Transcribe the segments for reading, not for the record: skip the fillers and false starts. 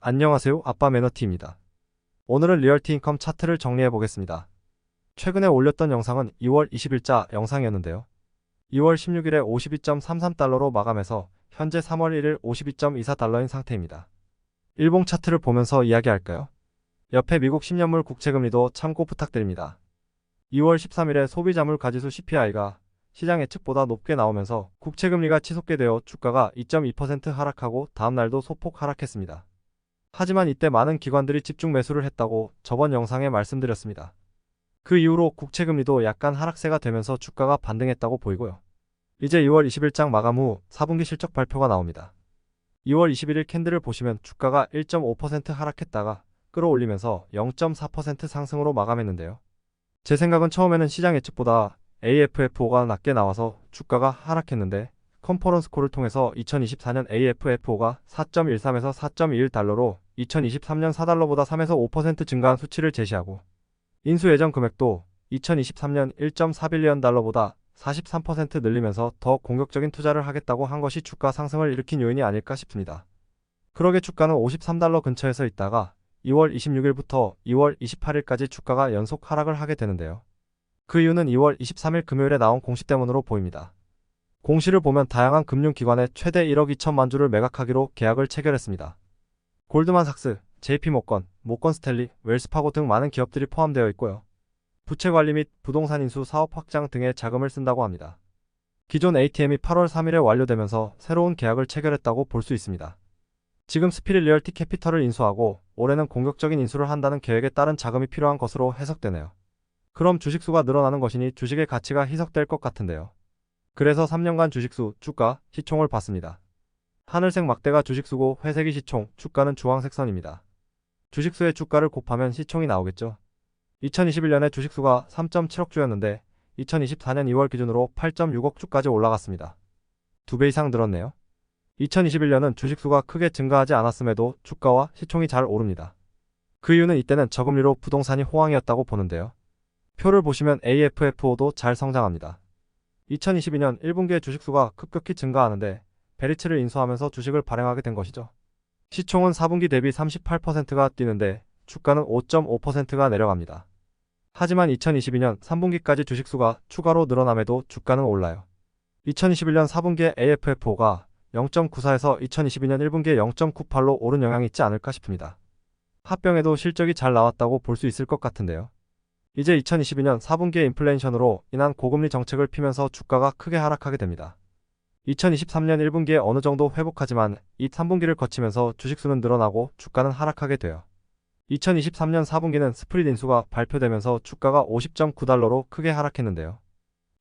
안녕하세요. 아빠 매너티입니다. 오늘은 리얼티 인컴 차트를 정리해 보겠습니다. 최근에 올렸던 영상은 2월 20일자 영상이었는데요. 2월 16일에 52.33달러로 마감해서 현재 3월 1일 52.24달러인 상태입니다. 일봉 차트를 보면서 이야기할까요? 옆에 미국 10년물 국채금리도 참고 부탁드립니다. 2월 13일에 소비자물 가지수 CPI가 시장 예측보다 높게 나오면서 국채금리가 치솟게 되어 주가가 2.2% 하락하고 다음날도 소폭 하락했습니다. 하지만 이때 많은 기관들이 집중 매수를 했다고 저번 영상에 말씀드렸습니다. 그 이후로 국채금리도 약간 하락세가 되면서 주가가 반등했다고 보이고요. 이제 2월 20일장 마감 후 4분기 실적 발표가 나옵니다. 2월 21일 캔들을 보시면 주가가 1.5% 하락했다가 끌어올리면서 0.4% 상승으로 마감했는데요. 제 생각은 처음에는 시장 예측보다 AFFO가 낮게 나와서 주가가 하락했는데 컨퍼런스 콜을 통해서 2024년 AFFO가 4.13에서 4.21달러로 2023년 4달러보다 3에서 5% 증가한 수치를 제시하고 인수 예정 금액도 2023년 1.4빌리언 달러보다 43% 늘리면서 더 공격적인 투자를 하겠다고 한 것이 주가 상승을 일으킨 요인이 아닐까 싶습니다. 그러게 주가는 53달러 근처에서 있다가 2월 26일부터 2월 28일까지 주가가 연속 하락을 하게 되는데요. 그 이유는 2월 23일 금요일에 나온 공시 때문으로 보입니다. 공시를 보면 다양한 금융기관에 최대 1억 2천만 주를 매각하기로 계약을 체결했습니다. 골드만삭스, JP모건, 모건스탠리, 웰스파고 등 많은 기업들이 포함되어 있고요. 부채 관리 및 부동산 인수 사업 확장 등에 자금을 쓴다고 합니다. 기존 ATM이 8월 3일에 완료되면서 새로운 계약을 체결했다고 볼 수 있습니다. 지금 스피릿 리얼티 캐피털을 인수하고 올해는 공격적인 인수를 한다는 계획에 따른 자금이 필요한 것으로 해석되네요. 그럼 주식수가 늘어나는 것이니 주식의 가치가 희석될 것 같은데요. 그래서 3년간 주식수, 주가, 시총을 봤습니다. 하늘색 막대가 주식수고 회색이 시총, 주가는 주황색 선입니다. 주식수의 주가를 곱하면 시총이 나오겠죠. 2021년에 주식수가 3.7억 주였는데 2024년 2월 기준으로 8.6억 주까지 올라갔습니다. 2배 이상 늘었네요. 2021년은 주식수가 크게 증가하지 않았음에도 주가와 시총이 잘 오릅니다. 그 이유는 이때는 저금리로 부동산이 호황이었다고 보는데요. 표를 보시면 AFFO도 잘 성장합니다. 2022년 1분기에 주식수가 급격히 증가하는데 베리츠를 인수하면서 주식을 발행하게 된 것이죠. 시총은 4분기 대비 38%가 뛰는데 주가는 5.5%가 내려갑니다. 하지만 2022년 3분기까지 주식수가 추가로 늘어남에도 주가는 올라요. 2021년 4분기에 AFFO가 0.94에서 2022년 1분기에 0.98로 오른 영향이 있지 않을까 싶습니다. 합병에도 실적이 잘 나왔다고 볼 수 있을 것 같은데요. 이제 2022년 4분기에 인플레이션으로 인한 고금리 정책을 피면서 주가가 크게 하락하게 됩니다. 2023년 1분기에 어느 정도 회복하지만 이 3분기를 거치면서 주식수는 늘어나고 주가는 하락하게 돼요. 2023년 4분기는 스프릿 인수가 발표되면서 주가가 50.9달러로 크게 하락했는데요.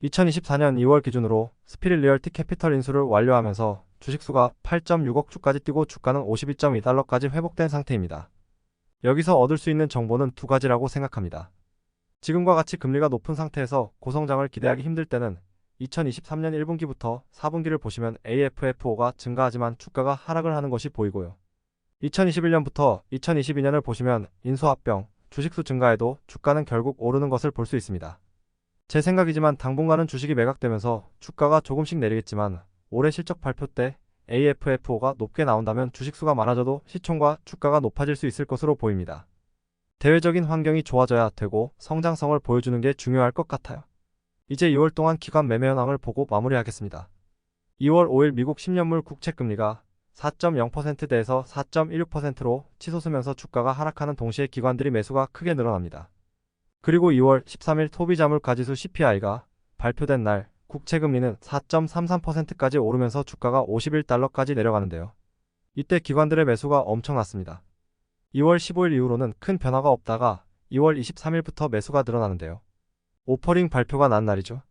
2024년 2월 기준으로 스피릿 리얼티 캐피털 인수를 완료하면서 주식수가 8.6억 주까지 뛰고 주가는 52.2달러까지 회복된 상태입니다. 여기서 얻을 수 있는 정보는 두 가지라고 생각합니다. 지금과 같이 금리가 높은 상태에서 고성장을 기대하기 힘들 때는 2023년 1분기부터 4분기를 보시면 AFFO가 증가하지만 주가가 하락을 하는 것이 보이고요. 2021년부터 2022년을 보시면 인수합병, 주식수 증가에도 주가는 결국 오르는 것을 볼 수 있습니다. 제 생각이지만 당분간은 주식이 매각되면서 주가가 조금씩 내리겠지만 올해 실적 발표 때 AFFO가 높게 나온다면 주식수가 많아져도 시총과 주가가 높아질 수 있을 것으로 보입니다. 대외적인 환경이 좋아져야 되고 성장성을 보여주는 게 중요할 것 같아요. 이제 2월 동안 기관 매매 현황을 보고 마무리하겠습니다. 2월 5일 미국 10년물 국채금리가 4.0%대에서 4.16%로 치솟으면서 주가가 하락하는 동시에 기관들이 매수가 크게 늘어납니다. 그리고 2월 13일 소비자물 가지수 CPI가 발표된 날 국채금리는 4.33%까지 오르면서 주가가 51달러까지 내려가는데요. 이때 기관들의 매수가 엄청났습니다. 2월 15일 이후로는 큰 변화가 없다가 2월 23일부터 매수가 늘어나는데요. 오퍼링 발표가 난 날이죠.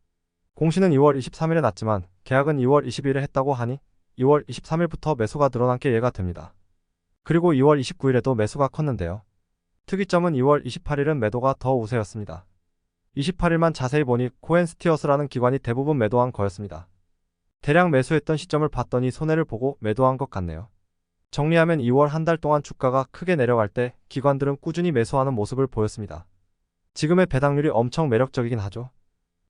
공시는 2월 23일에 났지만 계약은 2월 20일에 했다고 하니 2월 23일부터 매수가 늘어난 게 이해가 됩니다. 그리고 2월 29일에도 매수가 컸는데요. 특이점은 2월 28일은 매도가 더 우세였습니다. 28일만 자세히 보니 코엔스티어스라는 기관이 대부분 매도한 거였습니다. 대량 매수했던 시점을 봤더니 손해를 보고 매도한 것 같네요. 정리하면 2월 한 달 동안 주가가 크게 내려갈 때 기관들은 꾸준히 매수하는 모습을 보였습니다. 지금의 배당률이 엄청 매력적이긴 하죠.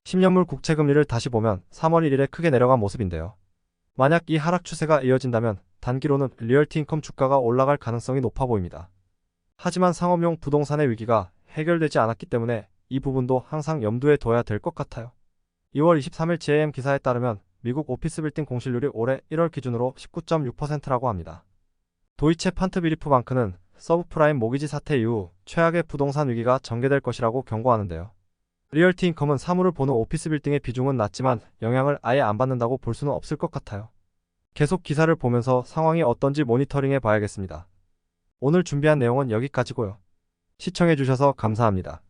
10년물 국채금리를 다시 보면 3월 1일에 크게 내려간 모습인데요. 만약 이 하락 추세가 이어진다면 단기로는 리얼티 인컴 주가가 올라갈 가능성이 높아 보입니다. 하지만 상업용 부동산의 위기가 해결되지 않았기 때문에 이 부분도 항상 염두에 둬야 될 것 같아요. 2월 23일 GAM 기사에 따르면 미국 오피스 빌딩 공실률이 올해 1월 기준으로 19.6%라고 합니다. 도이체 판트비리프 방크는 서브프라임 모기지 사태 이후 최악의 부동산 위기가 전개될 것이라고 경고하는데요. 리얼티 인컴은 사물을 보는 오피스 빌딩의 비중은 낮지만 영향을 아예 안 받는다고 볼 수는 없을 것 같아요. 계속 기사를 보면서 상황이 어떤지 모니터링해 봐야겠습니다. 오늘 준비한 내용은 여기까지고요. 시청해주셔서 감사합니다.